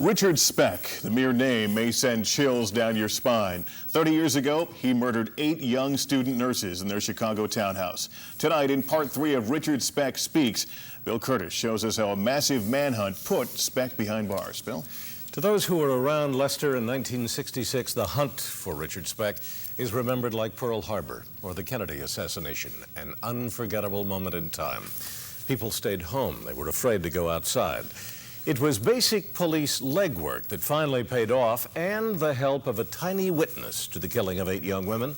Richard Speck, the mere name may send chills down your spine. 30 years ago, he murdered 8 young student nurses in their Chicago townhouse. Tonight, in part 3 of Richard Speck Speaks, Bill Kurtis shows us how a massive manhunt put Speck behind bars. Bill? To those who were around Leicester in 1966, the hunt for Richard Speck is remembered like Pearl Harbor or the Kennedy assassination, an unforgettable moment in time. People stayed home. They were afraid to go outside. It was basic police legwork that finally paid off, and the help of a tiny witness to the killing of 8 young women,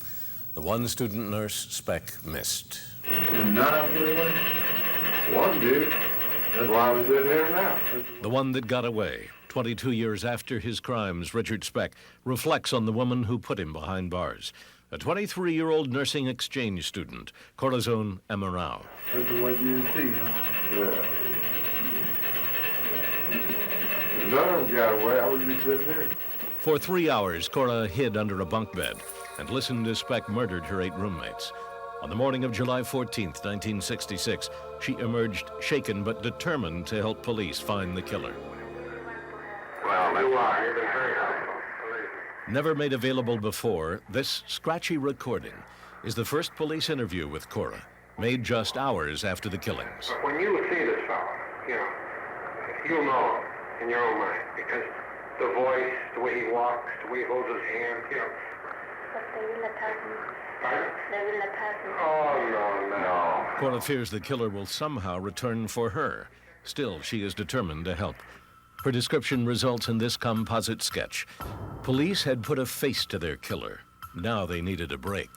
the one student nurse Speck missed. None of them get away? One did. That's why I'm sitting here now. The one that got away. 22 years after his crimes, Richard Speck reflects on the woman who put him behind bars. A 23-year-old nursing exchange student, Kurtis' own Emma Rao. That's the way you see, huh? Yeah. If none of them got away, I would be sitting here. For 3 hours, Cora hid under a bunk bed and listened as Speck murdered her 8 roommates. On the morning of July 14th, 1966, she emerged shaken but determined to help police find the killer. Well, you are. You've been very helpful. Never made available before, this scratchy recording is the first police interview with Cora, made just hours after the killings. When you see this fellow, you'll know in your own mind, because the voice, the way he walks, the way he holds his hand, But they will attack me. Pardon? They will attack me. Oh, no. Cora fears the killer will somehow return for her. Still, she is determined to help. Her description results in this composite sketch. Police had put a face to their killer. Now they needed a break.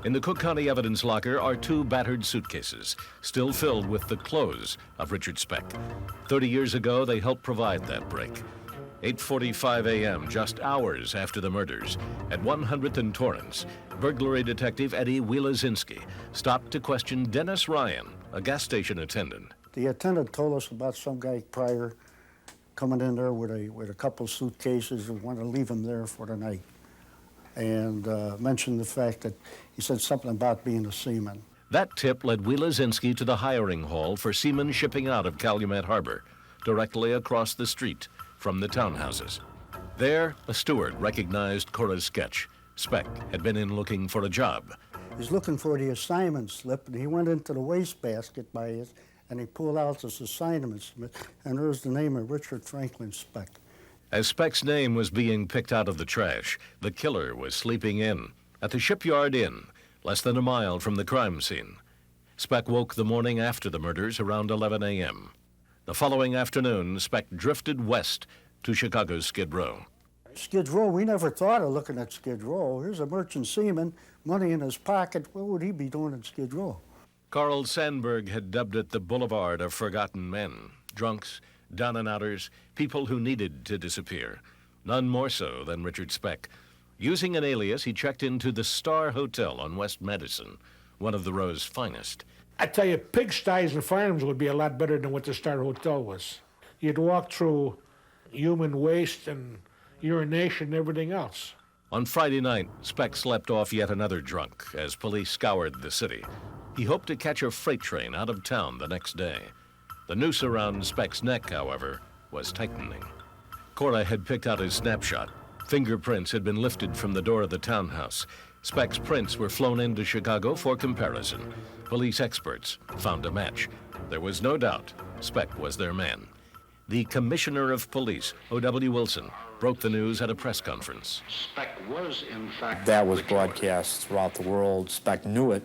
In the Cook County evidence locker are 2 battered suitcases, still filled with the clothes of Richard Speck. 30 years ago, they helped provide that break. 8:45 a.m., just hours after the murders, at 100th and Torrance, burglary detective Eddie Wielazinski stopped to question Dennis Ryan, a gas station attendant. The attendant told us about some guy prior coming in there with a couple suitcases and wanted to leave him there for the night, and mentioned the fact that he said something about being a seaman. That tip led Wielazinski to the hiring hall for seamen shipping out of Calumet Harbor, directly across the street from the townhouses. There, a steward recognized Cora's sketch. Speck had been in looking for a job. He's looking for the assignment slip, and he went into the wastebasket by it, and he pulled out this assignment slip, and there's the name of Richard Franklin Speck. As Speck's name was being picked out of the trash, the killer was sleeping in at the Shipyard Inn, less than a mile from the crime scene. Speck woke the morning after the murders around 11 a.m. The following afternoon, Speck drifted west to Chicago's Skid Row. Skid Row, we never thought of looking at Skid Row. Here's a merchant seaman, money in his pocket. What would he be doing in Skid Row? Carl Sandburg had dubbed it the Boulevard of Forgotten Men. Drunks, down-and-outers, people who needed to disappear. None more so than Richard Speck. Using an alias, he checked into the Star Hotel on West Madison, one of the Row's finest. I tell you, pigsties and farms would be a lot better than what the Star Hotel was. You'd walk through human waste and urination and everything else. On Friday night, Speck slept off yet another drunk as police scoured the city. He hoped to catch a freight train out of town the next day. The noose around Speck's neck, however, was tightening. Cora had picked out his snapshot. Fingerprints had been lifted from the door of the townhouse. Speck's prints were flown into Chicago for comparison. Police experts found a match. There was no doubt Speck was their man. The Commissioner of Police, O.W. Wilson, broke the news at a press conference. Speck was, in fact... That was broadcast throughout the world. Speck knew it.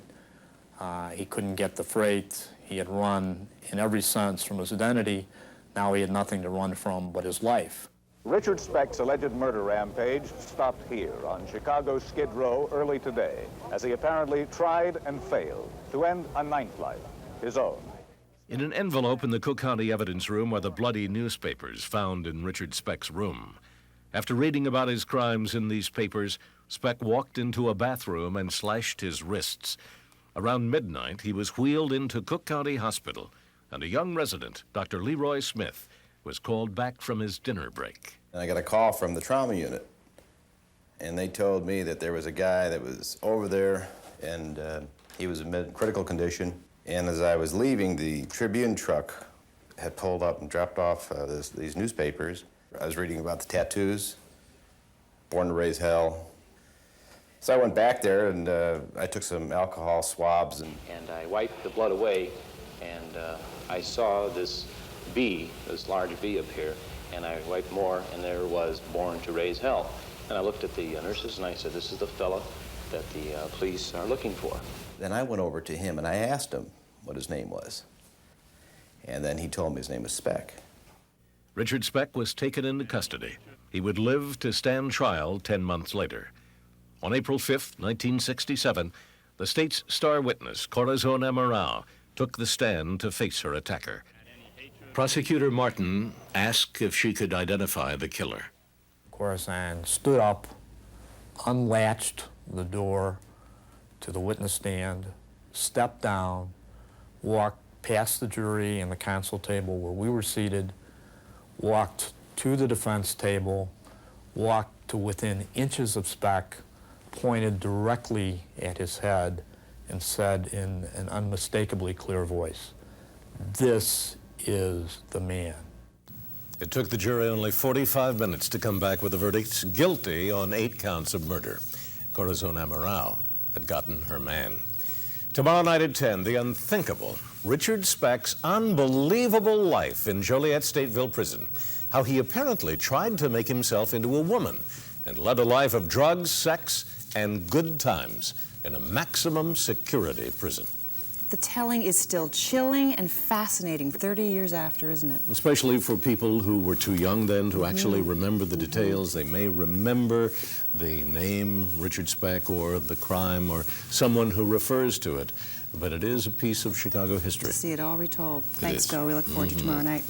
He couldn't get the freight. He had run in every sense from his identity. Now he had nothing to run from but his life. Richard Speck's alleged murder rampage stopped here on Chicago's Skid Row early today, as he apparently tried and failed to end a ninth life, his own. In an envelope in the Cook County evidence room are the bloody newspapers found in Richard Speck's room. After reading about his crimes in these papers, Speck walked into a bathroom and slashed his wrists. Around midnight, he was wheeled into Cook County Hospital, and a young resident, Dr. Leroy Smith, was called back from his dinner break. And I got a call from the trauma unit, and they told me that there was a guy that was over there, and he was in critical condition. And as I was leaving, the Tribune truck had pulled up and dropped off these newspapers. I was reading about the tattoos, Born to Raise Hell. So I went back there and I took some alcohol swabs. And I wiped the blood away, and I saw this V, this large V up here, and I wiped more, and there was Born to Raise Hell. And I looked at the nurses and I said, this is the fella that the police are looking for. Then I went over to him and I asked him what his name was. And then he told me his name was Speck. Richard Speck was taken into custody. He would live to stand trial 10 months later. On April 5th, 1967, the state's star witness, Corazon Amaral, took the stand to face her attacker. Prosecutor Martin asked if she could identify the killer. Corazon stood up, unlatched the door to the witness stand, stepped down, walked past the jury and the counsel table where we were seated, walked to the defense table, walked to within inches of Speck, pointed directly at his head, and said in an unmistakably clear voice, "This is the man." It took the jury only 45 minutes to come back with a verdict, guilty on 8 counts of murder. Corazon Amaral had gotten her man. Tomorrow night at 10, the unthinkable Richard Speck's unbelievable life in Joliet Stateville Prison. How he apparently tried to make himself into a woman and led a life of drugs, sex, and good times in a maximum security prison. The telling is still chilling and fascinating 30 years after, isn't it? Especially for people who were too young then to actually remember the details. They may remember the name Richard Speck or the crime or someone who refers to it. But it is a piece of Chicago history. To see it all retold. Thanks, Go. We look forward to tomorrow night.